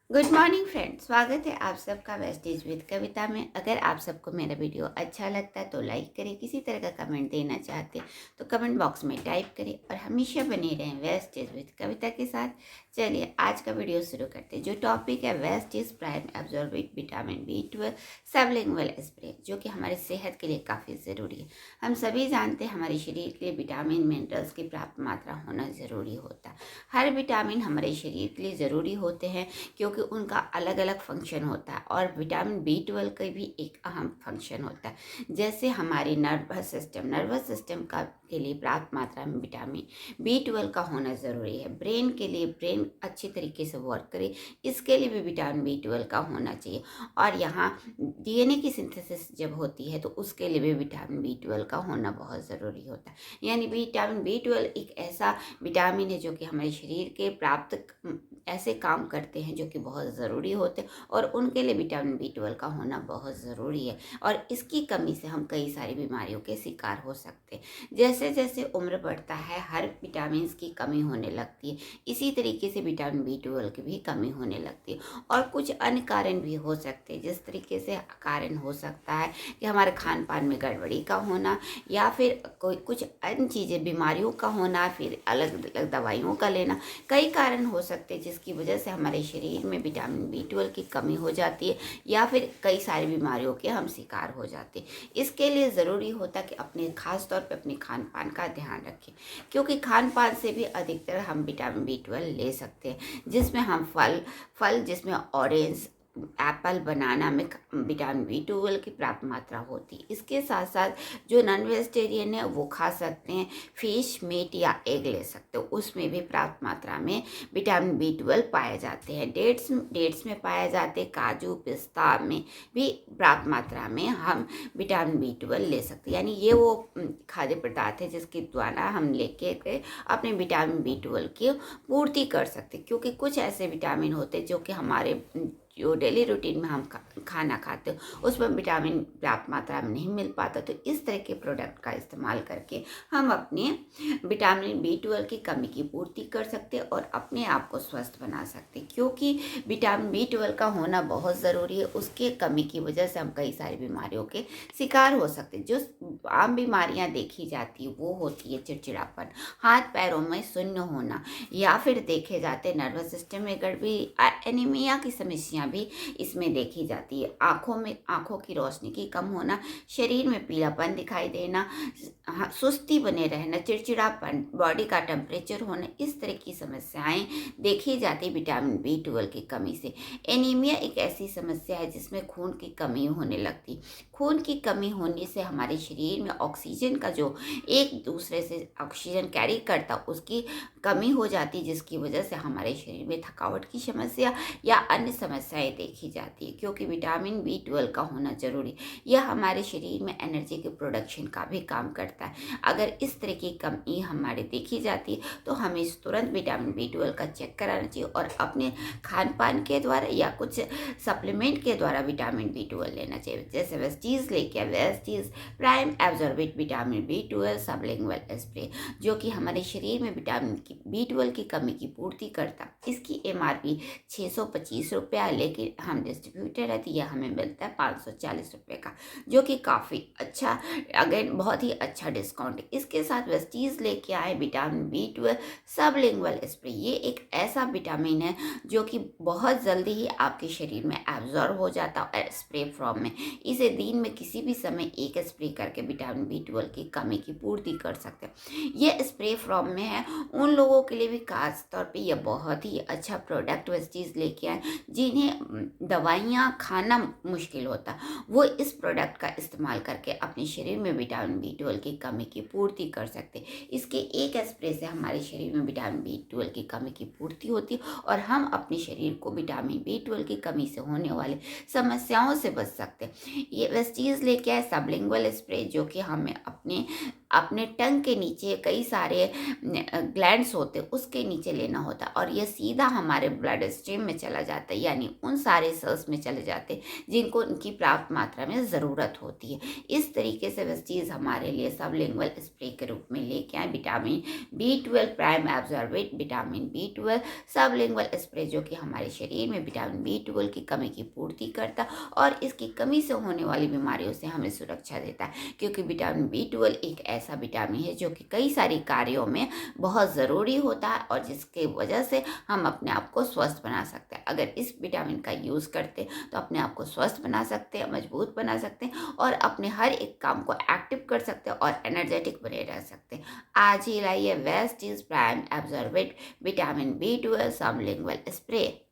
Good morning friends, स्वागत है आप सबका वेस्टेज विद कविता में। अगर आप सबको मेरा वीडियो अच्छा लगता है तो लाइक करें, किसी तरह का कमेंट देना चाहते हैं तो कमेंट बॉक्स में टाइप करें और हमेशा बने रहें वेस्टेज विद कविता के साथ। चलिए आज का वीडियो शुरू करते हैं। जो टॉपिक है wastage prime absorbent vitamin B12 sublingual spray, जो कि हमारी सेहत के लिए काफ़ी ज़रूरी है। हम सभी जानते हैं हमारे शरीर के लिए विटामिन मिनरल्स की पर्याप्त मात्रा होना ज़रूरी होता है। हर विटामिन हमारे शरीर के लिए ज़रूरी होते हैं क्योंकि उनका अलग अलग फंक्शन होता है और विटामिन B12 का भी एक अहम फंक्शन होता है। जैसे हमारी नर्वस सिस्टम का के लिए पर्याप्त मात्रा में विटामिन B12 का होना ज़रूरी है। ब्रेन के लिए ब्रेन अच्छी तरीके से वर्क करे, इसके लिए भी विटामिन B12 का होना चाहिए। और यहाँ DNA की सिंथेसिस जब होती है तो उसके लिए भी विटामिन B12 का होना बहुत ज़रूरी होता है। यानी विटामिन B12 एक ऐसा विटामिन है जो कि हमारे शरीर के प्राप्त ऐसे काम करते हैं जो कि बहुत ज़रूरी होते हैं और उनके लिए विटामिन B12 का होना बहुत ज़रूरी है। और इसकी कमी से हम कई सारी बीमारियों के शिकार हो सकते हैं। जैसे जैसे उम्र बढ़ता है हर विटामिन की कमी होने लगती है, इसी तरीके से विटामिन B12 की भी कमी होने लगती है। और कुछ अन्य कारण भी हो सकते हैं, जिस तरीके से कारण हो सकता है कि हमारे खान पान में गड़बड़ी का होना या फिर कोई कुछ अन्य चीज़ें बीमारियों का होना, फिर अलग अलग दवाइयों का लेना। कई कारण हो सकते हैं जिसकी वजह से हमारे शरीर में विटामिन B12 की कमी हो जाती है या फिर कई सारी बीमारियों के हम शिकार हो जाते हैं। इसके लिए ज़रूरी होता है कि अपने खास तौर पे अपने खान पान का ध्यान रखें, क्योंकि खान पान से भी अधिकतर हम विटामिन B12 ले सकते हैं। जिसमें हम फल जिसमें ऑरेंज, एप्पल, बनाना में विटामिन B12 की पर्याप्त मात्रा होती है। इसके साथ साथ जो नॉन वेजिटेरियन है वो खा सकते हैं, फिश, मीट या एग ले सकते हो, उसमें भी पर्याप्त मात्रा में विटामिन B12 पाए जाते हैं। डेट्स में पाए जाते हैं, काजू, पिस्ता में भी पर्याप्त मात्रा में हम विटामिन B12 ले सकते हैं। यानी ये वो खाद्य पदार्थ है जिसके द्वारा हम लेके के अपने विटामिन B12 की पूर्ति कर सकते हैं। क्योंकि कुछ ऐसे विटामिन होते हैं जो कि हमारे जो डेली रूटीन में हम खाना खाते हो उसमें विटामिन पर्याप्त मात्रा में नहीं मिल पाता। तो इस तरह के प्रोडक्ट का इस्तेमाल करके हम अपने विटामिन B12 की कमी की पूर्ति कर सकते और अपने आप को स्वस्थ बना सकते, क्योंकि विटामिन B12 का होना बहुत ज़रूरी है। उसके कमी की वजह से हम कई सारी बीमारियों के शिकार हो सकते। जो आम बीमारियां देखी जाती है वो होती है चिड़चिड़ापन, हाथ पैरों में शून्य होना, या फिर देखे जाते नर्वस सिस्टम में गड़बड़ी, एनीमिया की समस्या भी इसमें देखी जाती है। आंखों की रोशनी की कम होना, शरीर में पीलापन दिखाई देना, सुस्ती बने रहना, चिड़चिड़ापन, बॉडी का टेम्परेचर होना, इस तरह की समस्याएं देखी जाती विटामिन B12 की कमी से। एनीमिया एक ऐसी समस्या है जिसमें खून की कमी होने लगती। खून की कमी होने से हमारे शरीर में ऑक्सीजन का जो एक दूसरे से ऑक्सीजन कैरी करता उसकी कमी हो जाती, जिसकी वजह से हमारे शरीर में थकावट की समस्या या अन्य समस्याएं देखी जाती है। क्योंकि विटामिन B12 का होना जरूरी, यह हमारे शरीर में एनर्जी के प्रोडक्शन का भी काम करता है। अगर इस तरह की कमी हमारे देखी जाती है तो हमें तुरंत विटामिन B12 का चेक कराना चाहिए और अपने खान पान के द्वारा या कुछ सप्लीमेंट के द्वारा विटामिन B12 लेना चाहिए। जैसे वेस्टीज लेके Vestige prime absorbent vitamin B12 sublingual spray, जो कि हमारे शरीर में विटामिन B12 की कमी की पूर्ति करता। इसकी MRP 625 रुपया, लेकिन हम डिस्ट्रीब्यूटर है तो यह हमें मिलता है 540 रुपये का, जो कि काफ़ी अच्छा, अगेन बहुत ही अच्छा डिस्काउंट है। इसके साथ वेस्टीज लेके आए विटामिन B12 सबलिंगुअल स्प्रे। ये एक ऐसा विटामिन है जो कि बहुत जल्दी ही आपके शरीर में एब्जॉर्ब हो जाता है स्प्रे फॉर्म में। इसे दिन में किसी भी समय एक स्प्रे करके विटामिन B12 की कमी की पूर्ति कर सकते हैं। ये स्प्रे फॉर्म में है उन लोगों के लिए भी खास तौर पे यह बहुत ही अच्छा प्रोडक्ट वेस्टीज लेके आए जिन्हें दवाइयाँ खाना मुश्किल होता, वो इस प्रोडक्ट का इस्तेमाल करके अपने शरीर में विटामिन B12 की कमी की पूर्ति कर सकते। इसके एक स्प्रे से हमारे शरीर में विटामिन B12 की कमी की पूर्ति होती है और हम अपने शरीर को विटामिन B12 की कमी से होने वाले समस्याओं से बच सकते। ये वेस्टीज लेके आए सबलिंगुअल स्प्रे, जो कि हमें अपने अपने टंग के नीचे कई सारे ग्लैंड्स होते हैं, उसके नीचे लेना होता है और ये सीधा हमारे ब्लड स्ट्रीम में चला जाता है, यानी उन सारे सेल्स में चले जाते हैं जिनको उनकी पर्याप्त मात्रा में ज़रूरत होती है। इस तरीके से वेस्टीज हमारे लिए सबलिंगुअल स्प्रे के रूप में लेके आए vitamin B12 prime absorbent vitamin B12 sublingual spray, जो कि हमारे शरीर में विटामिन B12 की कमी की पूर्ति करता और इसकी कमी से होने वाली बीमारियों से हमें सुरक्षा देता है, क्योंकि विटामिन B12 एक ऐसा विटामिन है जो कि कई सारे कार्यों में बहुत ज़रूरी होता है और जिसके वजह से हम अपने आप को स्वस्थ बना सकते हैं। अगर इस विटामिन का यूज़ करते हैं तो अपने आप को स्वस्थ बना सकते हैं, मजबूत बना सकते हैं और अपने हर एक काम को एक्टिव कर सकते हैं और एनर्जेटिक बने रह सकते हैं। आज ही लाइए Vestige prime absorbent vitamin B12 sublingual spray.